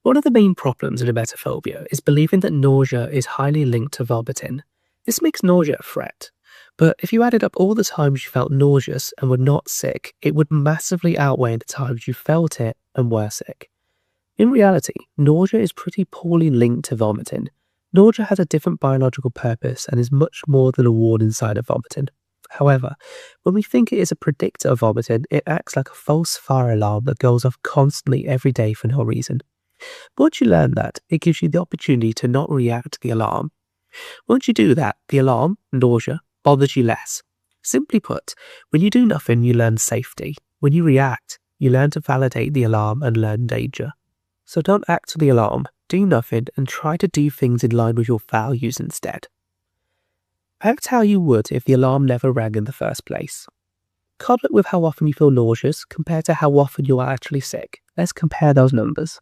One of the main problems in emetophobia is believing that nausea is highly linked to vomiting. This makes nausea a threat. But if you added up all the times you felt nauseous and were not sick, it would massively outweigh the times you felt it and were sick. In reality, nausea is pretty poorly linked to vomiting. Nausea has a different biological purpose and is much more than a warning sign of vomiting. However, when we think it is a predictor of vomiting, it acts like a false fire alarm that goes off constantly every day for no reason. Once you learn that, it gives you the opportunity to not react to the alarm. Once you do that, the alarm, nausea, bothers you less. Simply put, when you do nothing, you learn safety. When you react, you learn to validate the alarm and learn danger. So don't act to the alarm, do nothing, and try to do things in line with your values instead. Act how you would if the alarm never rang in the first place. Couple it with how often you feel nauseous compared to how often you are actually sick. Let's compare those numbers.